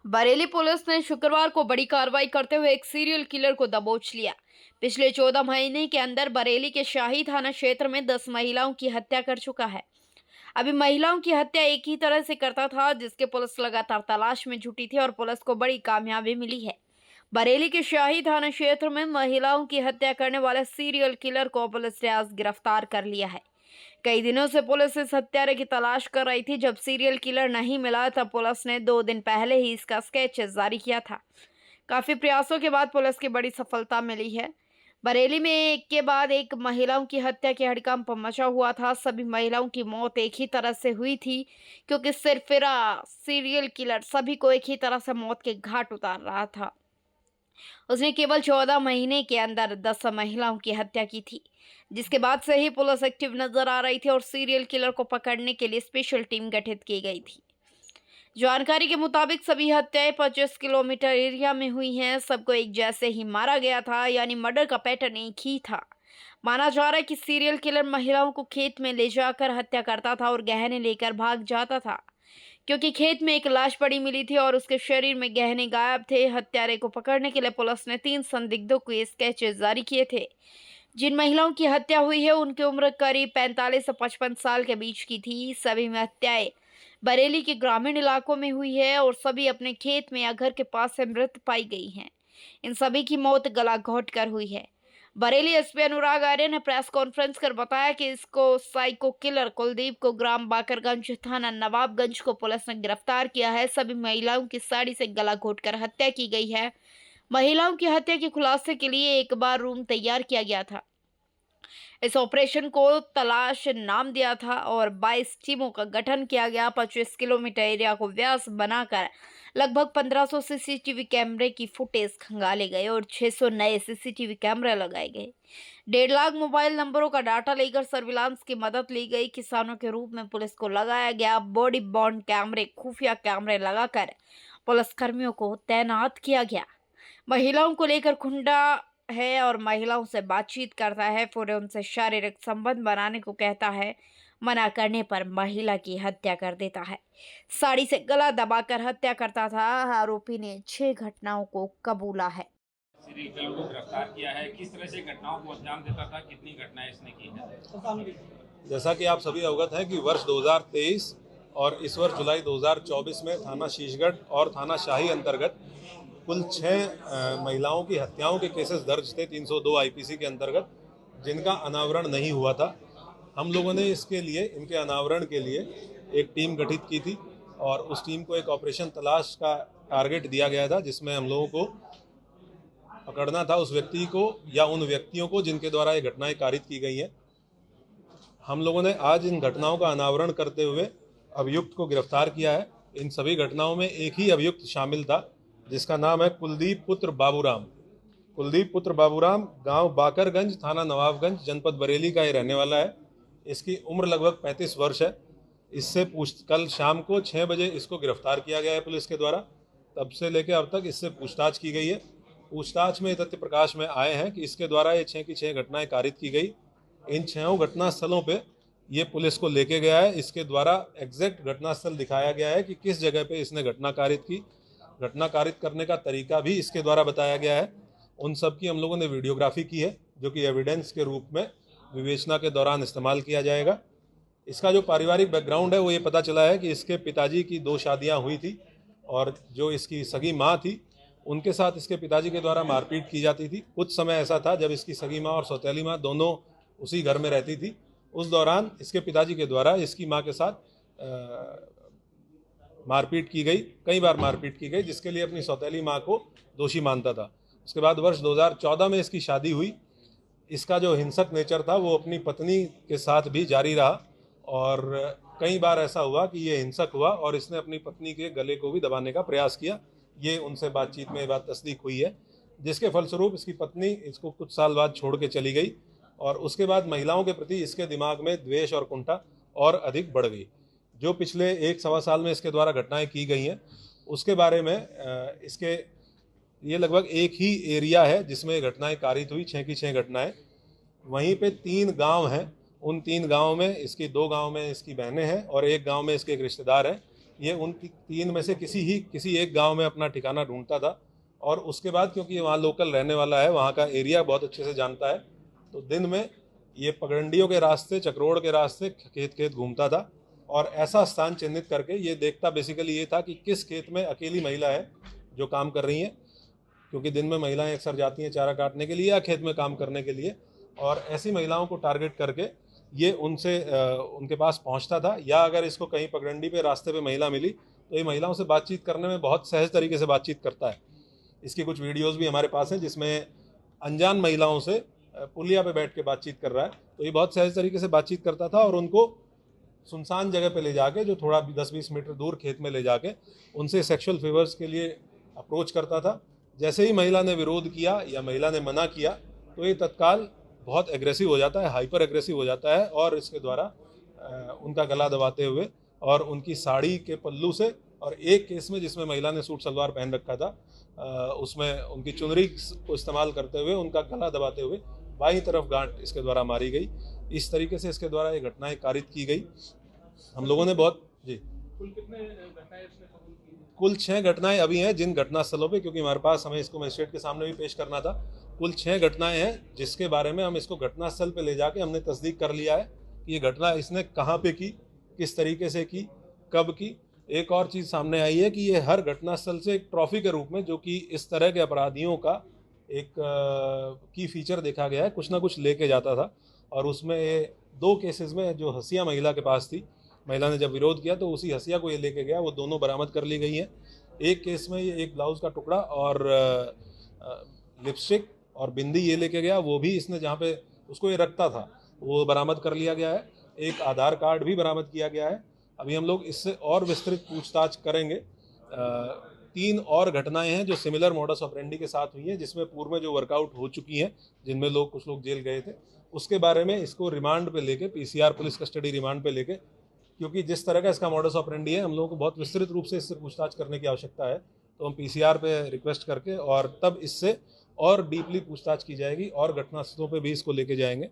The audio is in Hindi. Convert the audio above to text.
बरेली पुलिस ने शुक्रवार को बड़ी कार्रवाई करते हुए एक सीरियल किलर को दबोच लिया। पिछले 14 महीने के अंदर बरेली के शाही थाना क्षेत्र में 10 महिलाओं की हत्या कर चुका है। अभी महिलाओं की हत्या एक ही तरह से करता था, जिसके पुलिस लगातार तलाश में जुटी थी और पुलिस को बड़ी कामयाबी मिली है। बरेली के शाही थाना क्षेत्र में महिलाओं की हत्या करने वाले सीरियल किलर को पुलिस ने आज गिरफ्तार कर लिया है। कई दिनों से पुलिस इस हत्यारे की तलाश कर रही थी। जब सीरियल किलर नहीं मिला तब पुलिस ने 2 दिन पहले ही इसका स्केच जारी किया था। काफी प्रयासों के बाद पुलिस की बड़ी सफलता मिली है। बरेली में एक के बाद एक महिलाओं की हत्या की हड़कंप मचा हुआ था। सभी महिलाओं की मौत एक ही तरह से हुई थी, क्योंकि सिरफिरा सीरियल किलर सभी को एक ही तरह से मौत के घाट उतार रहा था। उसने केवल 14 महीने के अंदर 10 महिलाओं की हत्या की थी, जिसके बाद से ही पुलिस एक्टिव नजर आ रही थी और सीरियल किलर को पकड़ने के लिए स्पेशल टीम गठित की गई थी। जानकारी के मुताबिक सभी हत्याएं 25 किलोमीटर एरिया में हुई हैं। सबको एक जैसे ही मारा गया था, यानी मर्डर का पैटर्न एक ही था। माना जा रहा है कि सीरियल किलर महिलाओं को खेत में ले जाकर हत्या करता था और गहने लेकर भाग जाता था, क्योंकि खेत में एक लाश पड़ी मिली थी और उसके शरीर में गहने गायब थे। हत्यारे को पकड़ने के लिए पुलिस ने 3 संदिग्धों को स्केचेस जारी किए थे। जिन महिलाओं की हत्या हुई है उनकी उम्र करीब 45 से 55 साल के बीच की थी। सभी में हत्याएं बरेली के ग्रामीण इलाकों में हुई है और सभी अपने खेत में या घर के पास से मृत पाई गई हैं। इन सभी की मौत गला घोट कर हुई है। बरेली एसपी अनुराग आर्य ने प्रेस कॉन्फ्रेंस कर बताया कि इसको साइको किलर कुलदीप को ग्राम बाकरगंज थाना नवाबगंज को पुलिस ने गिरफ्तार किया है। सभी महिलाओं की साड़ी से गला घोटकर हत्या की गई है। महिलाओं की हत्या के खुलासे के लिए एक बार रूम तैयार किया गया था। इस ऑपरेशन को तलाश नाम दिया था और 22 टीमों का गठन किया गया। 25 किलोमीटर एरिया को व्यास बनाकर लगभग 1500 सीसीटीवी कैमरे की फुटेज खंगाले गए और 600 नए सीसीटीवी कैमरे लगाए गए। 1.5 लाख मोबाइल नंबरों का डाटा लेकर सर्विलांस की मदद ली गई। किसानों के रूप में पुलिस को लगाया गया बॉडी बॉर्न कैमरे, खुफिया कैमरे लगाकर पुलिस कर्मियों को तैनात किया गया। महिलाओं को लेकर खुंडा है और महिलाओं से बातचीत करता है, फिर उनसे शारीरिक संबंध बनाने को कहता है। मना करने पर महिला की हत्या कर देता है। साड़ी से गला दबाकर हत्या करता था। आरोपी ने 6 घटनाओं को कबूला है। सीरियल किलर को गिरफ्तार किया है। किस तरह से घटनाओं को अंजाम देता था, कितनी घटनाएं इसने की है? जैसा कि आप सभी अवगत हैं कि वर्ष 2023 और इस वर्ष जुलाई 2024 में थाना शीशगढ़ और थाना शाही अंतर्गत कुल 6 महिलाओं की हत्याओं के केसेस दर्ज थे 302 आईपीसी के अंतर्गत, जिनका अनावरण नहीं हुआ था। हम लोगों ने इसके लिए, इनके अनावरण के लिए एक टीम गठित की थी और उस टीम को एक ऑपरेशन तलाश का टारगेट दिया गया था, जिसमें हम लोगों को पकड़ना था उस व्यक्ति को या उन व्यक्तियों को जिनके द्वारा ये घटनाएं कारित की गई हैं। हम लोगों ने आज इन घटनाओं का अनावरण करते हुए अभियुक्त को गिरफ्तार किया है। इन सभी घटनाओं में एक ही अभियुक्त शामिल था, जिसका नाम है कुलदीप पुत्र बाबूराम। कुलदीप पुत्र बाबूराम गांव बाकरगंज, थाना नवाबगंज, जनपद बरेली का ये रहने वाला है। इसकी उम्र लगभग 35 वर्ष है। इससे कल शाम को 6 बजे इसको गिरफ्तार किया गया है पुलिस के द्वारा। तब से लेकर अब तक इससे पूछताछ की गई है। पूछताछ में तथ्य प्रकाश में आए हैं कि इसके द्वारा ये 6 की 6 घटनाएं कारित की गई। इन 6 घटना स्थलों पे ये पुलिस को लेके गया है। इसके द्वारा एग्जैक्ट घटनास्थल दिखाया गया है कि किस जगह पे इसने घटना कारित की। घटना कारित करने का तरीका भी इसके द्वारा बताया गया है। उन सब की हम लोगों ने वीडियोग्राफी की है, जो कि एविडेंस के रूप में विवेचना के दौरान इस्तेमाल किया जाएगा। इसका जो पारिवारिक बैकग्राउंड है वो ये पता चला है कि इसके पिताजी की 2 शादियाँ हुई थी और जो इसकी सगी माँ थी उनके साथ इसके पिताजी के द्वारा मारपीट की जाती थी। कुछ समय ऐसा था जब इसकी सगी माँ और सौतेली माँ दोनों उसी घर में रहती थी। उस दौरान इसके पिताजी के द्वारा इसकी माँ के साथ मारपीट की गई, कई बार मारपीट की गई, जिसके लिए अपनी सौतेली माँ को दोषी मानता था। उसके बाद वर्ष 2014 में इसकी शादी हुई। इसका जो हिंसक नेचर था वो अपनी पत्नी के साथ भी जारी रहा और कई बार ऐसा हुआ कि ये हिंसक हुआ और इसने अपनी पत्नी के गले को भी दबाने का प्रयास किया। ये उनसे बातचीत में ये बात तस्दीक हुई है, जिसके फलस्वरूप इसकी पत्नी इसको कुछ साल बाद छोड़ के चली गई और उसके बाद महिलाओं के प्रति इसके दिमाग में द्वेष और कुंठा और अधिक बढ़ गई। जो पिछले 1-1.25 साल में इसके द्वारा घटनाएं की गई हैं उसके बारे में इसके ये लगभग एक ही एरिया है जिसमें घटनाएं कारित हुई, 6 की 6 घटनाएं। वहीं पे 3 गांव हैं। उन 3 गांवों में इसकी 2 गांव में इसकी बहनें हैं और एक गांव में इसके एक रिश्तेदार हैं। ये उन तीन में से किसी एक गांव में अपना ठिकाना ढूंढता था, और उसके बाद क्योंकि ये वहाँ लोकल रहने वाला है, वहाँ का एरिया बहुत अच्छे से जानता है, तो दिन में ये पगडंडियों के रास्ते, चक्रोड़ के रास्ते खेत खेत घूमता था, और ऐसा स्थान चिन्हित करके ये देखता बेसिकली ये था कि किस खेत में अकेली महिला है जो काम कर रही हैं, क्योंकि दिन में महिलाएं अक्सर जाती हैं चारा काटने के लिए या खेत में काम करने के लिए, और ऐसी महिलाओं को टारगेट करके ये उनके पास पहुंचता था। या अगर इसको कहीं पगडंडी पे रास्ते पे महिला मिली तो ये महिलाओं से बातचीत करने में बहुत सहज तरीके से बातचीत करता है। इसकी कुछ वीडियोस भी हमारे पास हैं जिसमें अनजान महिलाओं से पुलिया पे बैठ के बातचीत कर रहा है, तो ये बहुत सहज तरीके से बातचीत करता था, और उनको सुनसान जगह पे ले जाके, जो थोड़ा 10-20 मीटर दूर खेत में ले जाके उनसे सेक्सुअल फेवर्स के लिए अप्रोच करता था। जैसे ही महिला ने विरोध किया या महिला ने मना किया तो ये तत्काल बहुत एग्रेसिव हो जाता है, हाइपर एग्रेसिव हो जाता है, और इसके द्वारा उनका गला दबाते हुए और उनकी साड़ी के पल्लू से, और एक केस में जिसमें महिला ने सूट सलवार पहन रखा था उसमें उनकी चुनरी को इस्तेमाल करते हुए उनका गला दबाते हुए बाईं तरफ गांठ इसके द्वारा मारी गई। इस तरीके से इसके द्वारा ये घटनाएं कारित की गई। हम लोगों ने बहुत जी कुल कितने घटनाएं इसने कबूल की? कुल 6 घटनाएं अभी हैं जिन घटनास्थलों पे, क्योंकि हमारे पास हमें इसको मजिस्ट्रेट के सामने भी पेश करना था। कुल 6 घटनाएं हैं जिसके बारे में हम इसको घटनास्थल पे ले जाके हमने तस्दीक कर लिया है कि ये घटना इसने कहाँ पे की, किस तरीके से की, कब की। एक और चीज़ सामने आई है कि ये हर घटनास्थल से एक ट्रॉफी के रूप में, जो कि इस तरह के अपराधियों का एक की फीचर देखा गया है, कुछ ना कुछ लेके जाता था। और उसमें ये 2 केसेस में जो हसिया महिला के पास थी, महिला ने जब विरोध किया तो उसी हसिया को ये लेके गया, वो दोनों बरामद कर ली गई हैं। एक केस में ये एक ब्लाउज का टुकड़ा और लिपस्टिक और बिंदी ये लेके गया, वो भी इसने जहाँ पे उसको ये रखता था वो बरामद कर लिया गया है। एक आधार कार्ड भी बरामद किया गया है। अभी हम लोग इससे और विस्तृत पूछताछ करेंगे। 3 और घटनाएं हैं जो सिमिलर मॉडस ऑपरेंडी के साथ हुई हैं, जिसमें पूर्व में जो वर्कआउट हो चुकी हैं, जिनमें कुछ लोग जेल गए थे, उसके बारे में इसको रिमांड पे लेके, पीसीआर पुलिस कस्टडी रिमांड पे लेके, क्योंकि जिस तरह का इसका मॉडस ऑपरेंडी है, हम लोगों को बहुत विस्तृत रूप से इससे पूछताछ करने की आवश्यकता है, तो हम पीसीआर पे रिक्वेस्ट करके और तब इससे और डीपली पूछताछ की जाएगी और घटनास्थलों पे भी इसको लेके जाएंगे।